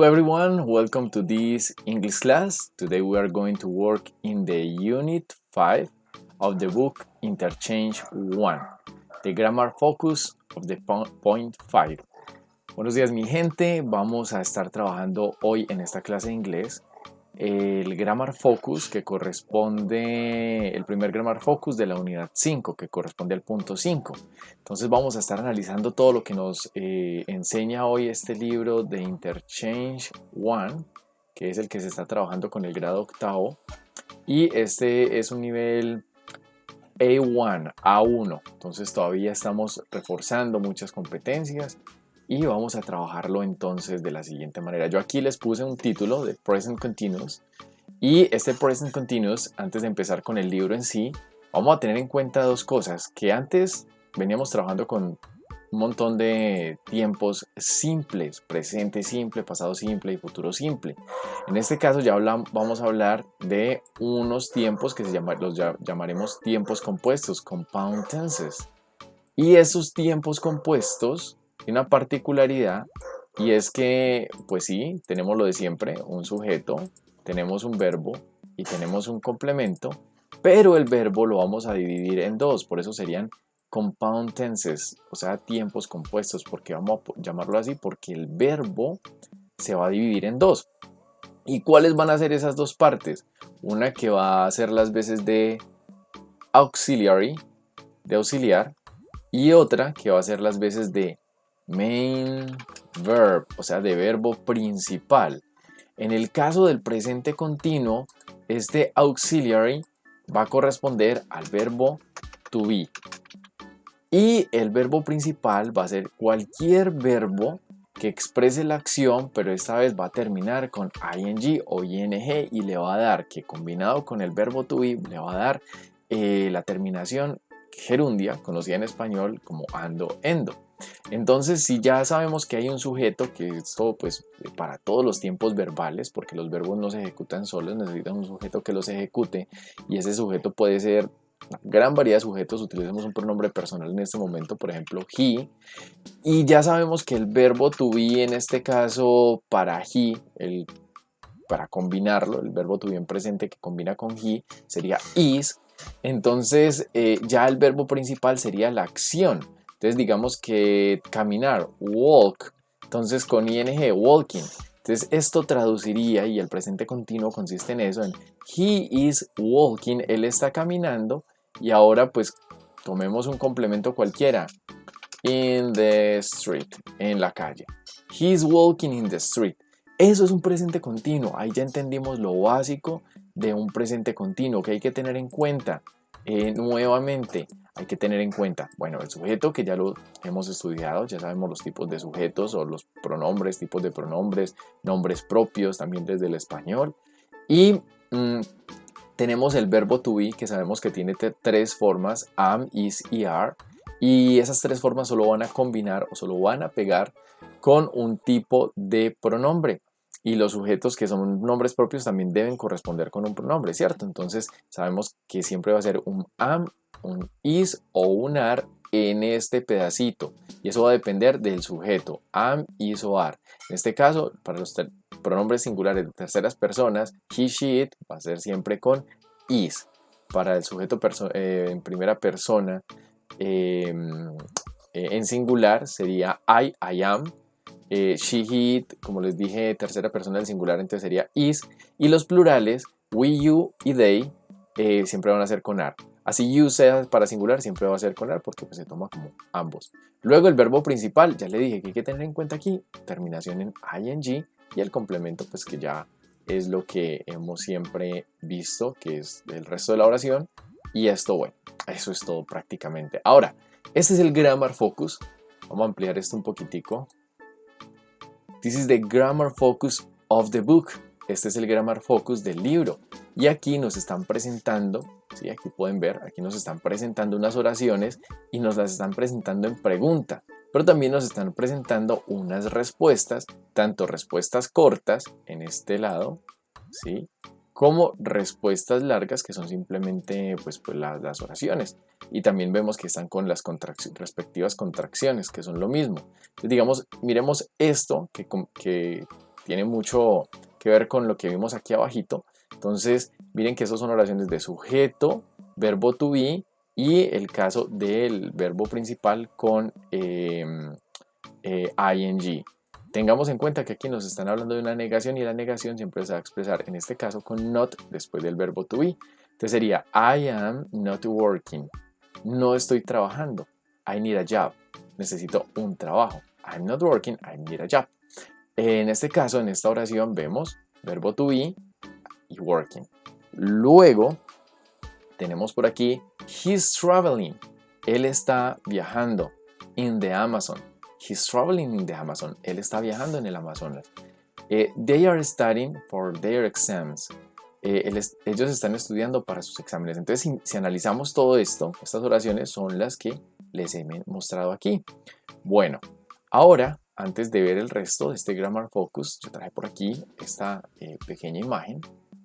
Hello everyone, welcome to this English class. Today we are going to work in the Unit 5 of the book Interchange 1, the grammar focus of the point 5. Buenos días mi gente, vamos a estar trabajando hoy en esta clase de inglés el grammar focus que corresponde, el primer grammar focus de la unidad 5 que corresponde al punto 5. Entonces vamos a estar analizando todo lo que nos enseña hoy este libro de Interchange 1, que es el que se está trabajando con el grado octavo, y este es un nivel A1, entonces todavía estamos reforzando muchas competencias y vamos a trabajarlo entonces de la siguiente manera. Yo aquí les puse un título de Present Continuous, y este Present Continuous, antes de empezar con el libro en sí, vamos a tener en cuenta dos cosas, que antes veníamos trabajando con un montón de tiempos simples, presente simple, pasado simple y futuro simple. En este caso ya vamos a hablar de unos tiempos que los llamaremos tiempos compuestos, compound tenses. Y esos tiempos compuestos tienen una particularidad, y es que, pues sí, tenemos lo de siempre, un sujeto, tenemos un verbo y tenemos un complemento, pero el verbo lo vamos a dividir en dos, por eso serían compound tenses, o sea, tiempos compuestos. Porque vamos a llamarlo así? Porque el verbo se va a dividir en dos. ¿Y cuáles van a ser esas dos partes? Una que va a ser las veces de auxiliary, de auxiliar, y otra que va a ser las veces de main verb, o sea, de verbo principal. En el caso del presente continuo, este auxiliary va a corresponder al verbo to be. Y el verbo principal va a ser cualquier verbo que exprese la acción, pero esta vez va a terminar con ing o ing, y le va a dar, que combinado con el verbo to be, le va a dar la terminación gerundia, conocida en español como ando, endo. Entonces, si ya sabemos que hay un sujeto, que esto pues para todos los tiempos verbales, porque los verbos no se ejecutan solos, necesitan un sujeto que los ejecute, y ese sujeto puede ser una gran variedad de sujetos. Utilicemos un pronombre personal en este momento, por ejemplo he, y ya sabemos que el verbo to be en este caso para he, para combinarlo, el verbo to be en presente que combina con he sería is. Entonces ya el verbo principal sería la acción. Entonces digamos que caminar, walk, entonces con ing, walking. Entonces esto traduciría, y el presente continuo consiste en eso, en he is walking, él está caminando. Y ahora pues tomemos un complemento cualquiera, in the street, en la calle. He is walking in the street. Eso es un presente continuo. Ahí ya entendimos lo básico de un presente continuo que hay que tener en cuenta. Nuevamente hay que tener en cuenta, bueno, el sujeto, que ya lo hemos estudiado, ya sabemos los tipos de sujetos o los pronombres, tipos de pronombres, nombres propios también desde el español. Y tenemos el verbo to be, que sabemos que tiene tres formas, am, is y are. Y esas tres formas solo van a combinar o solo van a pegar con un tipo de pronombre. Y los sujetos que son nombres propios también deben corresponder con un pronombre, ¿cierto? Entonces sabemos que siempre va a ser un am, un is o un are en este pedacito. Y eso va a depender del sujeto, am, is o are. En este caso, para los pronombres singulares de terceras personas, he, she, it, va a ser siempre con is. Para el sujeto en primera persona, en singular sería I am. She, he, it, como les dije, tercera persona del singular, entonces sería is. Y los plurales, we, you y they, siempre van a ser con are. Así you sea para singular, siempre va a ser con are, porque pues se toma como ambos. Luego el verbo principal, ya le dije que hay que tener en cuenta aquí, terminación en ing, y el complemento pues que ya es lo que hemos siempre visto, que es el resto de la oración. Y esto, bueno, eso es todo prácticamente. Ahora, este es el grammar focus. Vamos a ampliar esto un poquitico. This is the grammar focus of the book. Este es el grammar focus del libro. Y aquí nos están presentando, ¿sí? Aquí pueden ver, aquí nos están presentando unas oraciones y nos las están presentando en pregunta. Pero también nos están presentando unas respuestas, tanto respuestas cortas en este lado, ¿sí?, como respuestas largas, que son simplemente pues las oraciones. Y también vemos que están con las respectivas contracciones, que son lo mismo. Entonces, digamos, miremos esto que tiene mucho que ver con lo que vimos aquí abajito. Entonces, miren que esas son oraciones de sujeto, verbo to be y el caso del verbo principal con ing. Tengamos en cuenta que aquí nos están hablando de una negación y la negación siempre se va a expresar en este caso con not después del verbo to be. Entonces sería I am not working. No estoy trabajando. I need a job. Necesito un trabajo. I'm not working. I need a job. En este caso, en esta oración vemos verbo to be y working. Luego tenemos por aquí he's traveling. Él está viajando in the Amazon. He's traveling in the Amazon. Él está viajando en el Amazonas. They are studying for their exams. Ellos están estudiando para sus exámenes. Entonces, si analizamos todo esto, estas oraciones son las que les he mostrado aquí. Bueno, ahora, antes de ver el resto de este Grammar Focus, yo traje por aquí esta pequeña imagen.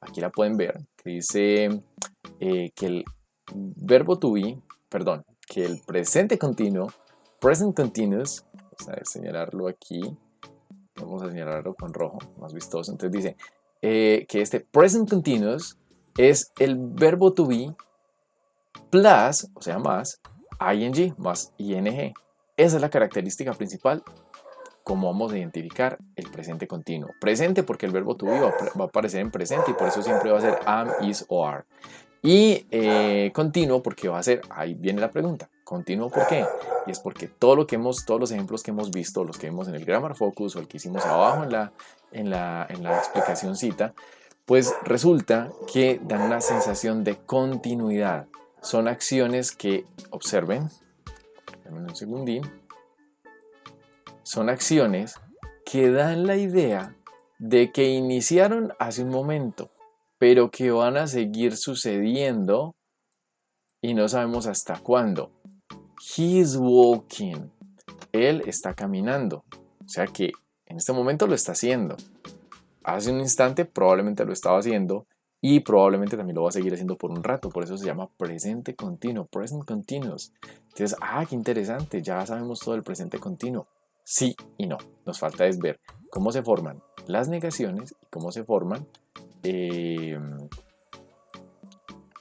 Aquí la pueden ver, que dice que el verbo to be, perdón, que el presente continuo, present continuous, vamos a señalarlo aquí, vamos a señalarlo con rojo, más vistoso. Entonces dice que este present continuous es el verbo to be plus, o sea, más ing, más ing. Esa es la característica principal como vamos a identificar el presente continuo. Presente porque el verbo to be va a aparecer en presente y por eso siempre va a ser am, is o are. Y continuo porque va a ser, ahí viene la pregunta, continuo ¿por qué? Y es porque todos los ejemplos que hemos visto, los que vimos en el Grammar Focus o el que hicimos abajo en la explicacióncita, pues resulta que dan una sensación de continuidad. Son acciones que, observen, denme un segundín, son acciones que dan la idea de que iniciaron hace un momento, pero que van a seguir sucediendo y no sabemos hasta cuándo. He is walking. Él está caminando. O sea que en este momento lo está haciendo. Hace un instante probablemente lo estaba haciendo y probablemente también lo va a seguir haciendo por un rato. Por eso se llama presente continuo, present continuous. Entonces, qué interesante. Ya sabemos todo el presente continuo. Sí y no. Nos falta es ver cómo se forman las negaciones y cómo se forman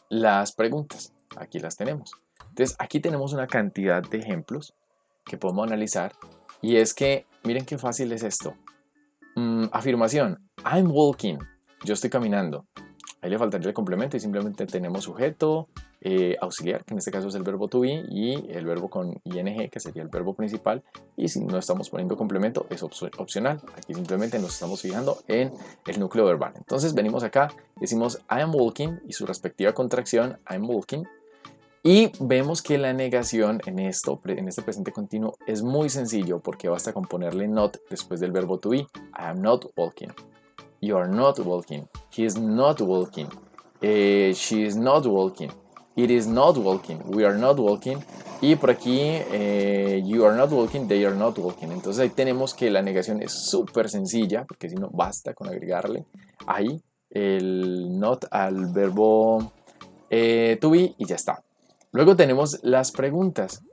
las preguntas. Aquí las tenemos. Entonces aquí tenemos una cantidad de ejemplos que podemos analizar y es que miren qué fácil es esto. Afirmación, I'm walking, yo estoy caminando. Ahí le faltaría el complemento y simplemente tenemos sujeto, auxiliar, que en este caso es el verbo to be, y el verbo con ing, que sería el verbo principal, y si no estamos poniendo complemento es opcional. Aquí simplemente nos estamos fijando en el núcleo verbal. Entonces venimos acá, decimos I am walking y su respectiva contracción I'm walking, y vemos que la negación en este presente continuo es muy sencillo porque basta con ponerle not después del verbo to be. I am not walking. You are not walking. He is not walking. She is not walking. It is not walking. We are not walking. Y por aquí, you are not walking. They are not walking. Entonces ahí tenemos que la negación es súper sencilla, porque si no basta con agregarle ahí el not al verbo to be y ya está. Luego tenemos las preguntas.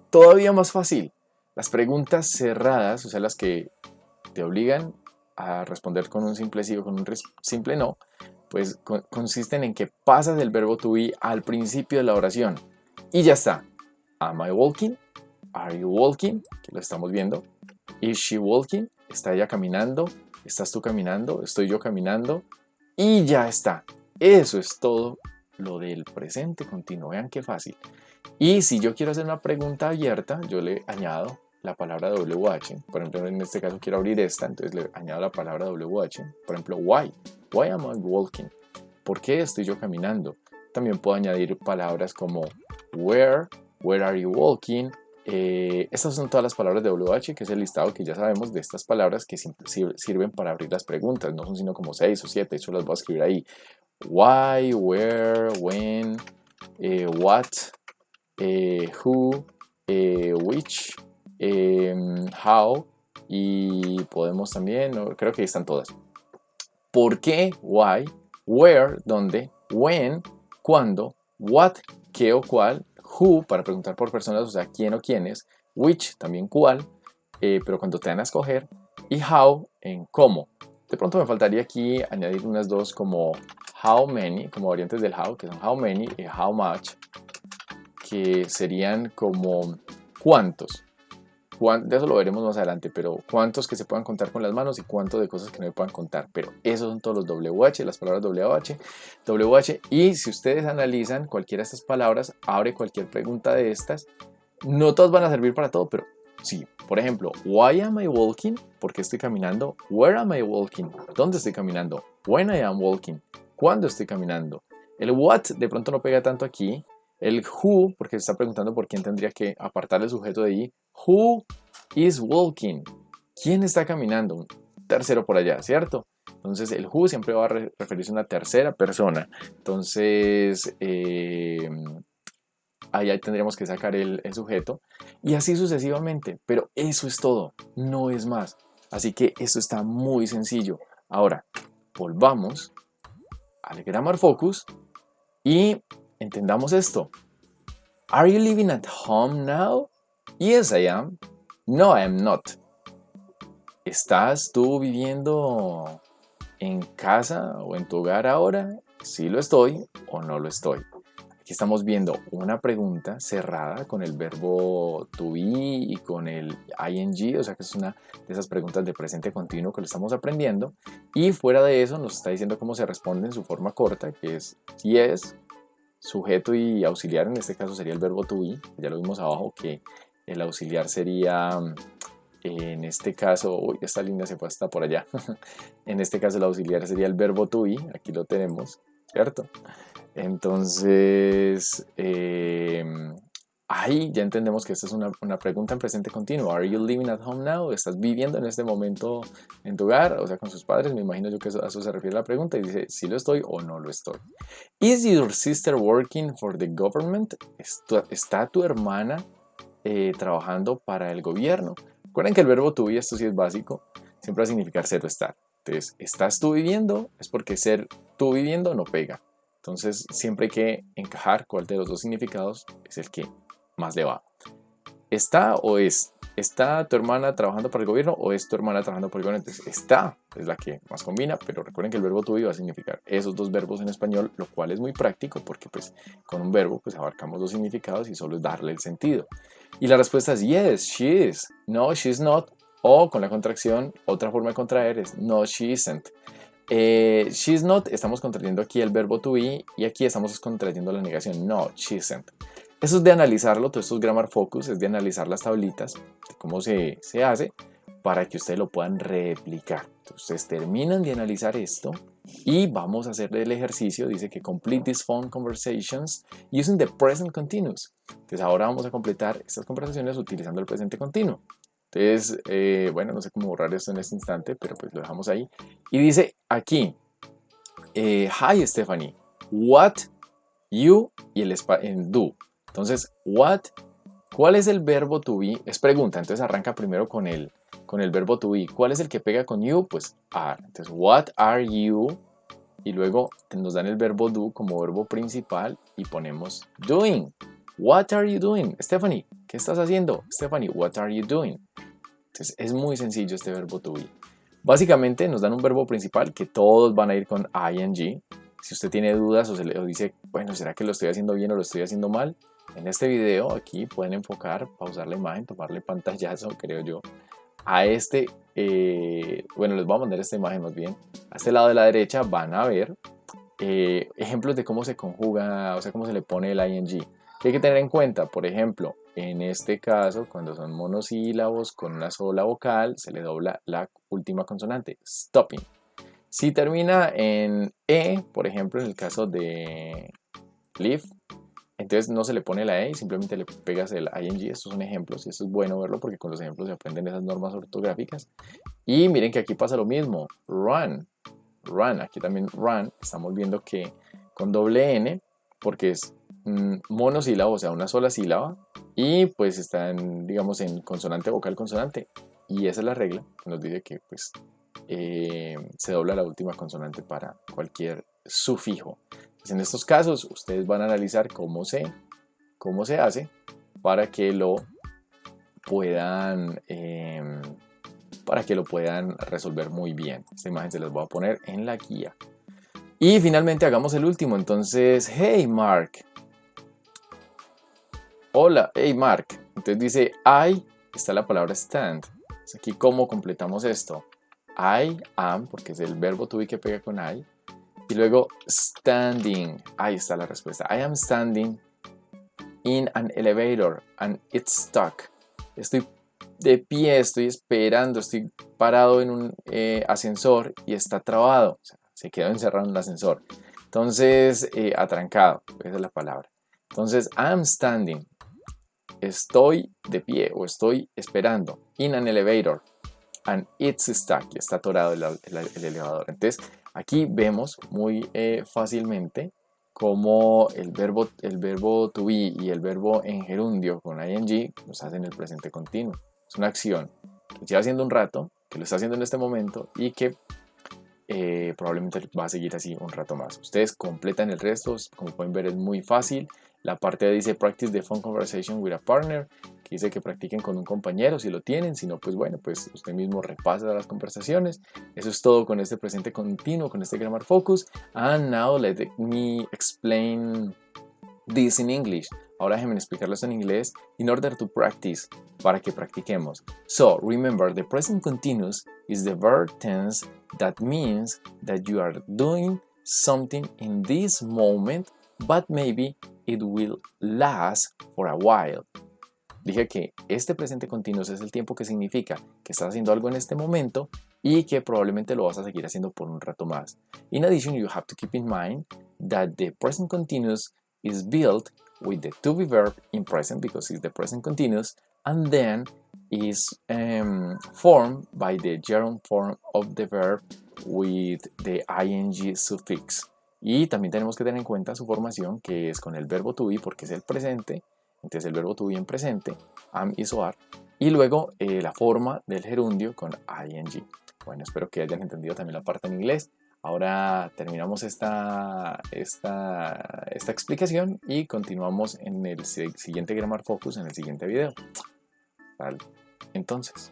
Todavía más fácil. Las preguntas cerradas, o sea, las que te obligan a responder con un simple sí o con un simple no, pues consisten en que pasas el verbo to be al principio de la oración y ya está. Am I walking? Are you walking? Que lo estamos viendo. Is she walking? ¿Está ella caminando? ¿Estás tú caminando? ¿Estoy yo caminando? Y ya está. Eso es todo lo del presente continuo. Vean qué fácil. Y si yo quiero hacer una pregunta abierta, yo le añado la palabra WH. Por ejemplo, en este caso quiero abrir esta, entonces le añado la palabra WH. Por ejemplo, why. Why am I walking? ¿Por qué estoy yo caminando? También puedo añadir palabras como where are you walking? Estas son todas las palabras de WH, que es el listado que ya sabemos de estas palabras que sirven para abrir las preguntas. No son sino como 6 o 7, de hecho las voy a escribir ahí. Why, where, when, what, who, which, how, y podemos también, creo que están todas. ¿Por qué? Why, where, dónde, when, cuándo, what, qué o cuál, who, para preguntar por personas, o sea, quién o quiénes, which, también cuál, pero cuando te dan a escoger, y how en cómo. De pronto me faltaría aquí añadir unas dos como how many, como variantes del how, que son how many y how much, que serían como cuántos. De eso lo veremos más adelante, pero cuántos que se puedan contar con las manos y cuántos de cosas que no se puedan contar. Pero esos son todos los WH, las palabras WH. Y si ustedes analizan cualquiera de estas palabras, abre cualquier pregunta de estas. No todas van a servir para todo, pero sí. Por ejemplo, why am I walking? ¿Por qué estoy caminando? Where am I walking? ¿Dónde estoy caminando? When I am walking. ¿Cuándo estoy caminando? El what de pronto no pega tanto aquí. El who, porque se está preguntando por quién tendría que apartar el sujeto de ahí. Who is walking? ¿Quién está caminando? Un tercero por allá, ¿cierto? Entonces el who siempre va a referirse a una tercera persona. Entonces ahí tendríamos que sacar el sujeto y así sucesivamente. Pero eso es todo, no es más. Así que esto está muy sencillo. Ahora, volvamos al Grammar Focus y entendamos esto. Are you living at home now? Yes, I am. No, I am not. ¿Estás tú viviendo en casa o en tu hogar ahora? Sí lo estoy o no lo estoy. Aquí estamos viendo una pregunta cerrada con el verbo to be y con el ing, o sea que es una de esas preguntas de presente continuo que lo estamos aprendiendo. Y fuera de eso nos está diciendo cómo se responde en su forma corta, que es yes, sujeto y auxiliar. En este caso sería el verbo to be. Ya lo vimos abajo que el auxiliar sería, en este caso, uy, esta línea se fue hasta por allá. En este caso el auxiliar sería el verbo to be. Aquí lo tenemos, ¿cierto? Entonces, ahí ya entendemos que esta es una pregunta en presente continuo. Are you living at home now? ¿Estás viviendo en este momento en tu hogar? O sea, con sus padres. Me imagino yo que a eso se refiere la pregunta. Y dice, si lo estoy o no lo estoy. Is your sister working for the government? ¿Está tu hermana trabajando para el gobierno? Recuerden que el verbo to be, esto sí es básico, siempre va a significar ser o estar. Entonces, ¿estás tú viviendo? Es porque ser tú viviendo no pega. Entonces, siempre hay que encajar cuál de los dos significados es el que más le va. ¿Está o es? ¿Está tu hermana trabajando para el gobierno o es tu hermana trabajando para el gobierno? Entonces, está es la que más combina, pero recuerden que el verbo to be va a significar esos dos verbos en español, lo cual es muy práctico porque pues con un verbo pues abarcamos dos significados y solo es darle el sentido. Y la respuesta es yes, she is. No, she's not. O con la contracción, otra forma de contraer es no, she isn't. She's not, estamos contrayendo aquí el verbo to be y aquí estamos contrayendo la negación. No, she isn't. Eso es de analizarlo, todos estos Grammar Focus es de analizar las tablitas, de cómo se hace, para que ustedes lo puedan replicar. Entonces, ustedes terminan de analizar esto y vamos a hacer el ejercicio. Dice que complete these phone conversations using the present continuous. Entonces ahora vamos a completar estas conversaciones utilizando el presente continuo. Entonces, bueno, no sé cómo borrar esto en este instante, pero pues lo dejamos ahí. Y dice aquí, hi Stephanie, what, you y el en do. Entonces, what, ¿cuál es el verbo to be? Es pregunta, entonces arranca primero con el verbo to be. ¿Cuál es el que pega con you? Pues are. Entonces, what are you? Y luego nos dan el verbo do como verbo principal y ponemos doing. What are you doing? Stephanie, ¿qué estás haciendo? Stephanie, what are you doing? Entonces, es muy sencillo este verbo to be. Básicamente nos dan un verbo principal que todos van a ir con ing. Si usted tiene dudas o dice, bueno, ¿será que lo estoy haciendo bien o lo estoy haciendo mal? En este video aquí pueden enfocar, pausar la imagen, tomarle pantallazo, creo yo, a este, bueno, les voy a mandar esta imagen más bien. A este lado de la derecha van a ver ejemplos de cómo se conjuga, o sea, cómo se le pone el ing. ¿Qué hay que tener en cuenta? Por ejemplo, en este caso, cuando son monosílabos con una sola vocal, se le dobla la última consonante, stopping. Si termina en E, por ejemplo, en el caso de live, entonces no se le pone la E y simplemente le pegas el ing. Estos son ejemplos y esto es bueno verlo porque con los ejemplos se aprenden esas normas ortográficas. Y miren que aquí pasa lo mismo, run, run, aquí también run, estamos viendo que con doble N, porque es monosílabo, o sea, una sola sílaba, y pues están, digamos, en consonante, vocal, consonante, y esa es la regla, nos dice que pues se dobla la última consonante para cualquier sufijo. Pues en estos casos ustedes van a analizar cómo se hace para que lo puedan para que lo puedan resolver muy bien. Esta imagen se las voy a poner en la guía. Y finalmente hagamos el último. Entonces, hey Mark. Hola, hey Mark. Entonces dice I, está la palabra stand. Aquí cómo completamos esto. I am, porque es el verbo to be que pega con I. Y luego standing. Ahí está la respuesta. I am standing in an elevator and it's stuck. Estoy de pie, estoy esperando, estoy parado en un ascensor y está trabado. O sea, se quedó encerrado en el ascensor. Entonces, atrancado. Esa es la palabra. Entonces, I'm standing. Estoy de pie o estoy esperando. In an elevator. And it's stuck. Y está atorado el elevador. Entonces, aquí vemos muy fácilmente cómo el verbo to be y el verbo en gerundio con ing nos hacen el presente continuo. Es una acción que lleva haciendo un rato, que lo está haciendo en este momento y que probablemente va a seguir así un rato más. Ustedes completan el resto, como pueden ver es muy fácil. La parte dice practice the phone conversation with a partner, que dice que practiquen con un compañero si lo tienen, si no pues bueno, pues usted mismo repasa las conversaciones. Eso es todo con este presente continuo, con este grammar focus. And now let me explain this in English. Ahora déjenme explicarles en inglés in order to practice, para que practiquemos. So, remember, the present continuous is the verb tense that means that you are doing something in this moment, but maybe it will last for a while. Dije que este presente continuo es el tiempo que significa que estás haciendo algo en este momento y que probablemente lo vas a seguir haciendo por un rato más. In addition, you have to keep in mind that the present continuous is built with the to be verb in present because it's the present continuous, and then is formed by the gerund form of the verb with the ing suffix. Y también tenemos que tener en cuenta su formación, que es con el verbo to be porque es el presente. Entonces el verbo to be en presente, am, is o are, y luego la forma del gerundio con ing. Bueno, espero que hayan entendido también la parte en inglés. Ahora terminamos esta explicación y continuamos en el siguiente Grammar Focus en el siguiente video. ¿Vale? Entonces.